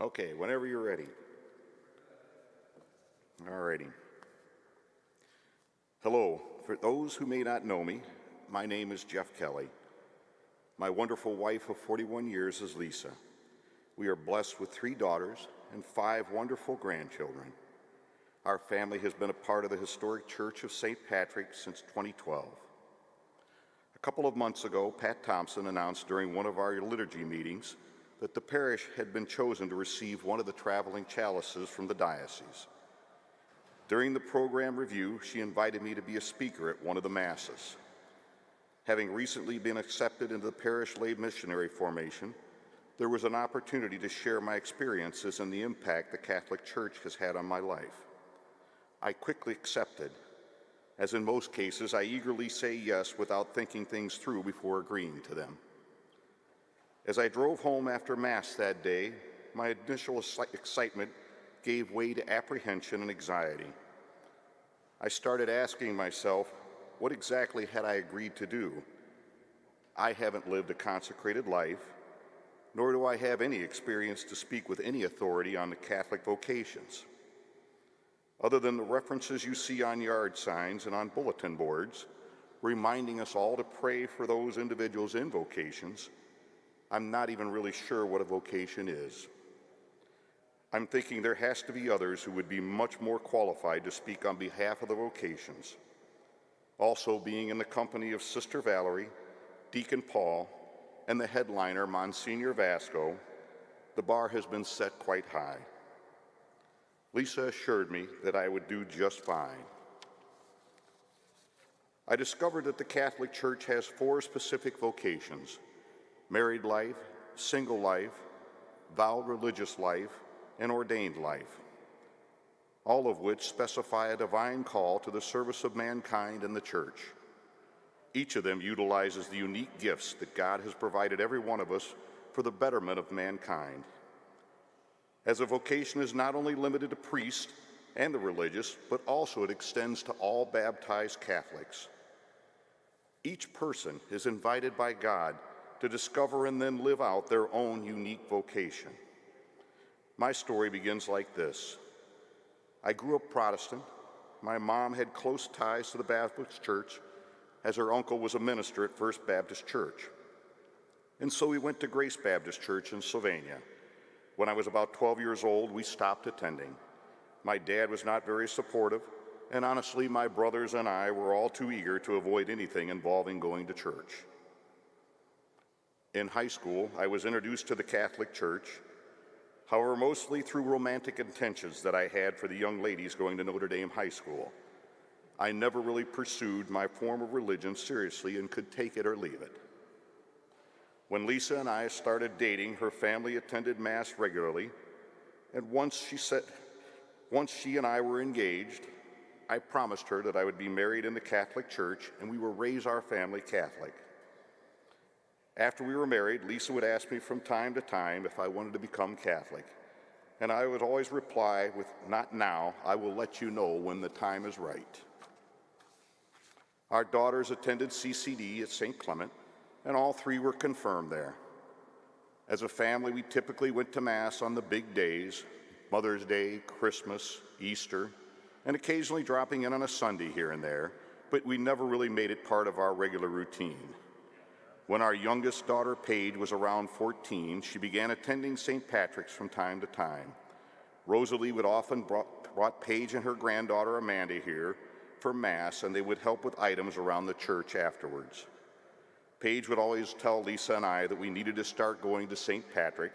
Okay, whenever you're ready. All righty. Hello. For those who may not know me, my name is Jeff Kelley. My wonderful wife of 41 years is Lisa. We are blessed with 3 daughters and 5 wonderful grandchildren. Our family has been a part of the historic Church of St. Patrick since 2012. A couple of months ago, Pat Thompson announced during one of our liturgy meetings that the parish had been chosen to receive one of the traveling chalices from the diocese. During the program review, she invited me to be a speaker at one of the masses. Having recently been accepted into the parish lay missionary formation, there was an opportunity to share my experiences and the impact the Catholic Church has had on my life. I quickly accepted. As in most cases, I eagerly say yes without thinking things through before agreeing to them. As I drove home after Mass that day, my initial excitement gave way to apprehension and anxiety. I started asking myself, what exactly had I agreed to do? I haven't lived a consecrated life, nor do I have any experience to speak with any authority on the Catholic vocations. Other than the references you see on yard signs and on bulletin boards, reminding us all to pray for those individuals in vocations, I'm not even really sure what a vocation is. I'm thinking there has to be others who would be much more qualified to speak on behalf of the vocations. Also, being in the company of Sister Valerie, Deacon Paul, and the headliner, Monsignor Vasco, the bar has been set quite high. Lisa assured me that I would do just fine. I discovered that the Catholic Church has 4 specific vocations: married life, single life, vowed religious life, and ordained life, all of which specify a divine call to the service of mankind and the Church. Each of them utilizes the unique gifts that God has provided every one of us for the betterment of mankind. As a vocation is not only limited to priests and the religious, but also it extends to all baptized Catholics. Each person is invited by God to discover and then live out their own unique vocation. My story begins like this. I grew up Protestant. My mom had close ties to the Baptist Church, as her uncle was a minister at First Baptist Church. And so we went to Grace Baptist Church in Sylvania. When I was about 12 years old, we stopped attending. My dad was not very supportive, and honestly, my brothers and I were all too eager to avoid anything involving going to church. In high school, I was introduced to the Catholic Church, however, mostly through romantic intentions that I had for the young ladies going to Notre Dame High School. I never really pursued my form of religion seriously and could take it or leave it. When Lisa and I started dating, her family attended Mass regularly, and once she and I were engaged, I promised her that I would be married in the Catholic Church and we would raise our family Catholic. After we were married, Lisa would ask me from time to time if I wanted to become Catholic, and I would always reply with, "Not now, I will let you know when the time is right." Our daughters attended CCD at St. Clement, and all 3 were confirmed there. As a family, we typically went to Mass on the big days, Mother's Day, Christmas, Easter, and occasionally dropping in on a Sunday here and there, but we never really made it part of our regular routine. When our youngest daughter, Paige, was around 14, she began attending St. Patrick's from time to time. Rosalie would often brought Paige and her granddaughter, Amanda, here for Mass, and they would help with items around the church afterwards. Paige would always tell Lisa and I that we needed to start going to St. Patrick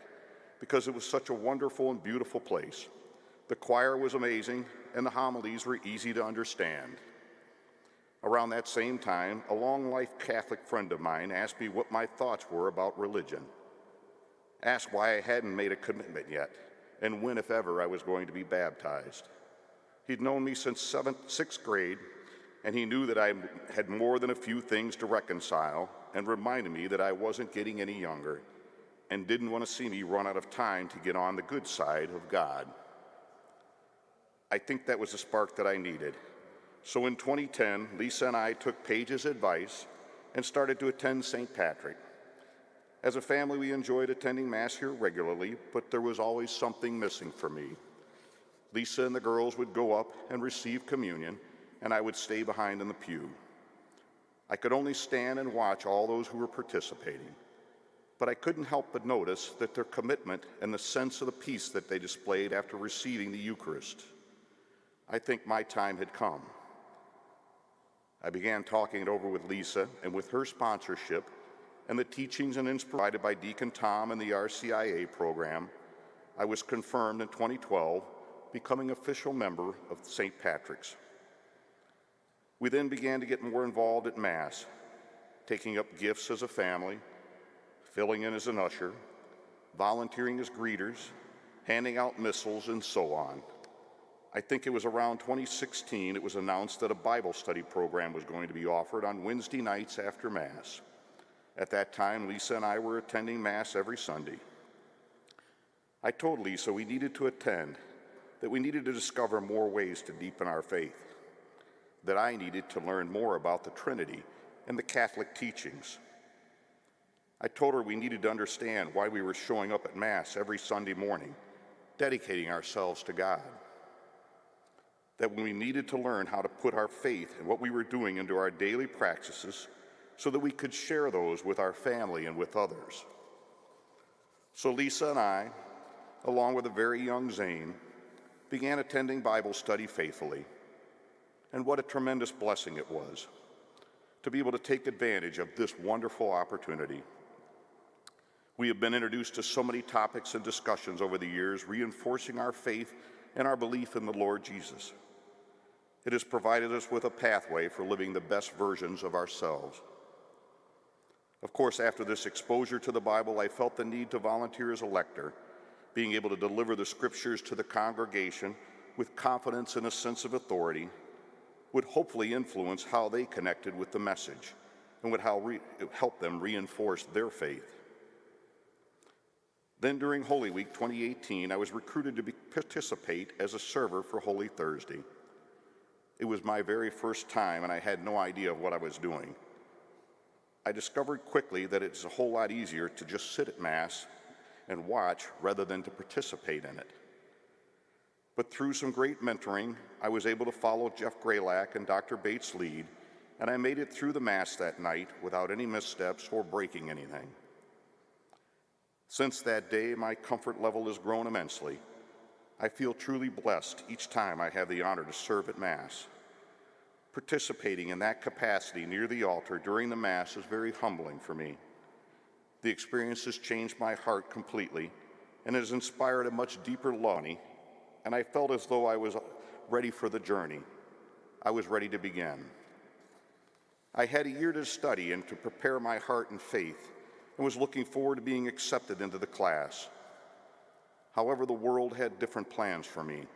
because it was such a wonderful and beautiful place. The choir was amazing, and the homilies were easy to understand. Around that same time, a long-life Catholic friend of mine asked me what my thoughts were about religion, asked why I hadn't made a commitment yet, and when, if ever, I was going to be baptized. He'd known me since 6th grade, and he knew that I had more than a few things to reconcile, and reminded me that I wasn't getting any younger, and didn't want to see me run out of time to get on the good side of God. I think that was the spark that I needed. So in 2010, Lisa and I took Paige's advice and started to attend St. Patrick. As a family, we enjoyed attending Mass here regularly, but there was always something missing for me. Lisa and the girls would go up and receive communion, and I would stay behind in the pew. I could only stand and watch all those who were participating, but I couldn't help but notice that their commitment and the sense of the peace that they displayed after receiving the Eucharist. I think my time had come. I began talking it over with Lisa, and with her sponsorship and the teachings and inspiration provided by Deacon Tom and the RCIA program, I was confirmed in 2012, becoming official member of St. Patrick's. We then began to get more involved at Mass, taking up gifts as a family, filling in as an usher, volunteering as greeters, handing out missals, and so on. I think it was around 2016 it was announced that a Bible study program was going to be offered on Wednesday nights after Mass. At that time, Lisa and I were attending Mass every Sunday. I told Lisa we needed to attend, that we needed to discover more ways to deepen our faith, that I needed to learn more about the Trinity and the Catholic teachings. I told her we needed to understand why we were showing up at Mass every Sunday morning, dedicating ourselves to God, that we needed to learn how to put our faith and what we were doing into our daily practices so that we could share those with our family and with others. So Lisa and I, along with a very young Zane, began attending Bible study faithfully. And what a tremendous blessing it was to be able to take advantage of this wonderful opportunity. We have been introduced to so many topics and discussions over the years, reinforcing our faith and our belief in the Lord Jesus. It has provided us with a pathway for living the best versions of ourselves. Of course, after this exposure to the Bible, I felt the need to volunteer as a lector, being able to deliver the scriptures to the congregation with confidence and a sense of authority would hopefully influence how they connected with the message and would help them reinforce their faith. Then during Holy Week 2018, I was recruited to participate as a server for Holy Thursday. It was my very first time, and I had no idea of what I was doing. I discovered quickly that it's a whole lot easier to just sit at Mass and watch rather than to participate in it. But through some great mentoring, I was able to follow Jeff Graylack and Dr. Bates' lead, and I made it through the Mass that night without any missteps or breaking anything. Since that day, my comfort level has grown immensely. I feel truly blessed each time I have the honor to serve at Mass. Participating in that capacity near the altar during the Mass is very humbling for me. The experience has changed my heart completely and has inspired a much deeper love, and I felt as though I was ready for the journey. I was ready to begin. I had a year to study and to prepare my heart and faith, and was looking forward to being accepted into the class. However, the world had different plans for me.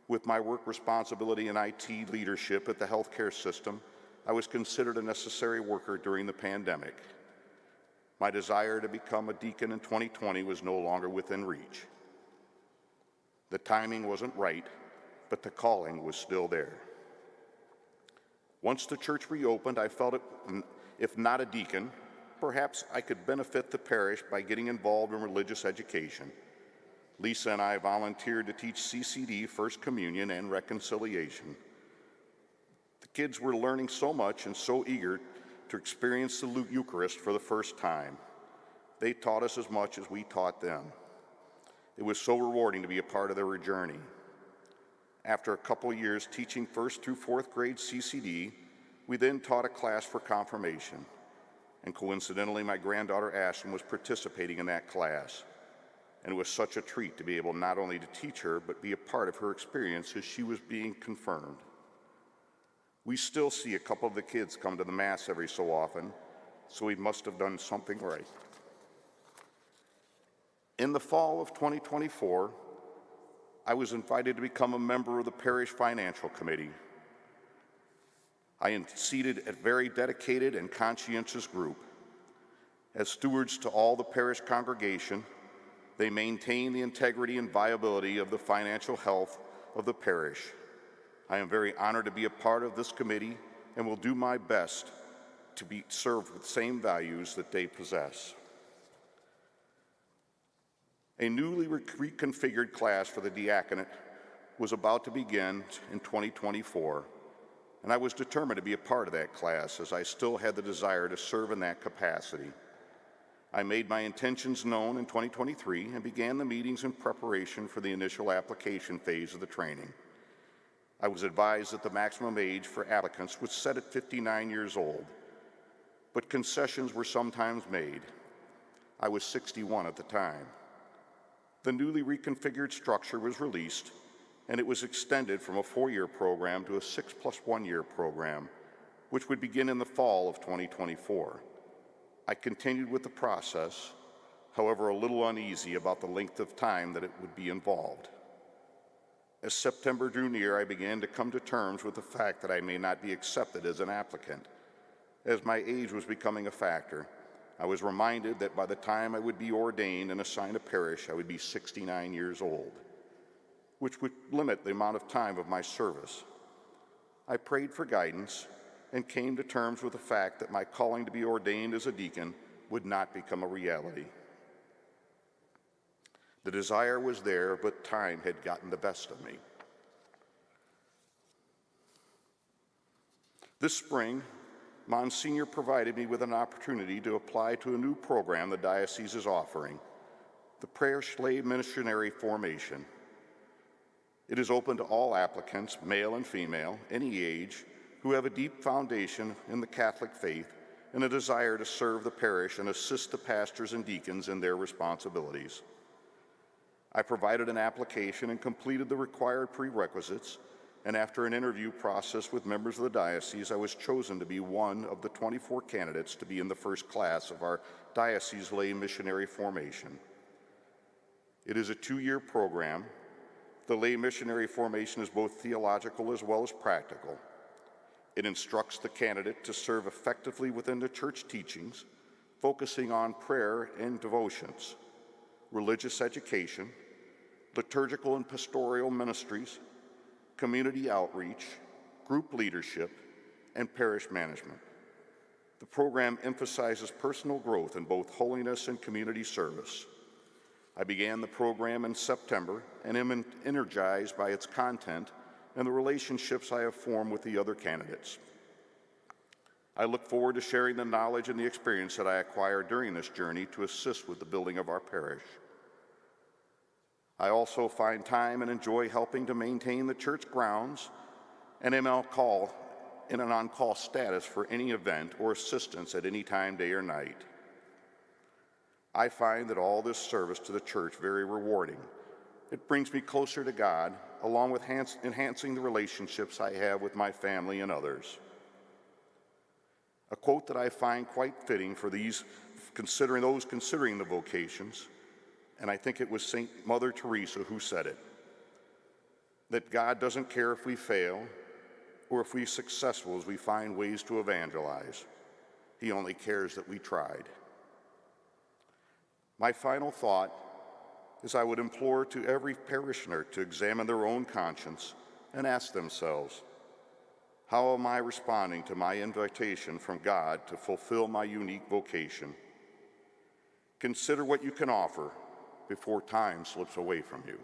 With my work responsibility in IT leadership at the healthcare system, I was considered a necessary worker during the pandemic. My desire to become a deacon in 2020 was no longer within reach. The timing wasn't right, but the calling was still there. Once the church reopened, I felt if not a deacon, perhaps I could benefit the parish by getting involved in religious education. Lisa and I volunteered to teach CCD, First Communion, and Reconciliation. The kids were learning so much and so eager to experience the Eucharist for the first time. They taught us as much as we taught them. It was so rewarding to be a part of their journey. After a couple of years teaching first through fourth grade CCD, we then taught a class for confirmation. And coincidentally, my granddaughter Ashton was participating in that class. And it was such a treat to be able not only to teach her, but be a part of her experience as she was being confirmed. We still see a couple of the kids come to the Mass every so often, so we must have done something right. In the fall of 2024, I was invited to become a member of the Parish Financial Committee. I am seated a very dedicated and conscientious group. As stewards to all the parish congregation, they maintain the integrity and viability of the financial health of the parish. I am very honored to be a part of this committee and will do my best to serve with the same values that they possess. A newly reconfigured class for the diaconate was about to begin in 2024, and I was determined to be a part of that class as I still had the desire to serve in that capacity. I made my intentions known in 2023 and began the meetings in preparation for the initial application phase of the training. I was advised that the maximum age for applicants was set at 59 years old, but concessions were sometimes made. I was 61 at the time. The newly reconfigured structure was released, and it was extended from a 4-year program to a 6+1 year program, which would begin in the fall of 2024. I continued with the process, however, a little uneasy about the length of time that it would be involved. As September drew near, I began to come to terms with the fact that I may not be accepted as an applicant. As my age was becoming a factor, I was reminded that by the time I would be ordained and assigned a parish, I would be 69 years old, which would limit the amount of time of my service. I prayed for guidance and came to terms with the fact that my calling to be ordained as a deacon would not become a reality. The desire was there, but time had gotten the best of me. This spring, Monsignor provided me with an opportunity to apply to a new program the diocese is offering, the Parish Lay Missionary Formation. It is open to all applicants, male and female, any age, who have a deep foundation in the Catholic faith and a desire to serve the parish and assist the pastors and deacons in their responsibilities. I provided an application and completed the required prerequisites, and after an interview process with members of the diocese, I was chosen to be one of the 24 candidates to be in the first class of our Diocese Lay Missionary Formation. It is a 2-year program. The Lay Missionary Formation is both theological as well as practical. It instructs the candidate to serve effectively within the church teachings, focusing on prayer and devotions, religious education, liturgical and pastoral ministries, community outreach, group leadership, and parish management. The program emphasizes personal growth in both holiness and community service. I began the program in September and am energized by its content and the relationships I have formed with the other candidates. I look forward to sharing the knowledge and the experience that I acquired during this journey to assist with the building of our parish. I also find time and enjoy helping to maintain the church grounds and am in an on-call status for any event or assistance at any time, day or night. I find that all this service to the church very rewarding. It brings me closer to God, along with enhancing the relationships I have with my family and others. A quote that I find quite fitting for those considering the vocations, and I think it was St. Mother Teresa who said it, that God doesn't care if we fail or if we're successful as we find ways to evangelize. He only cares that we tried. My final thought is I would implore to every parishioner to examine their own conscience and ask themselves, how am I responding to my invitation from God to fulfill my unique vocation? Consider what you can offer before time slips away from you.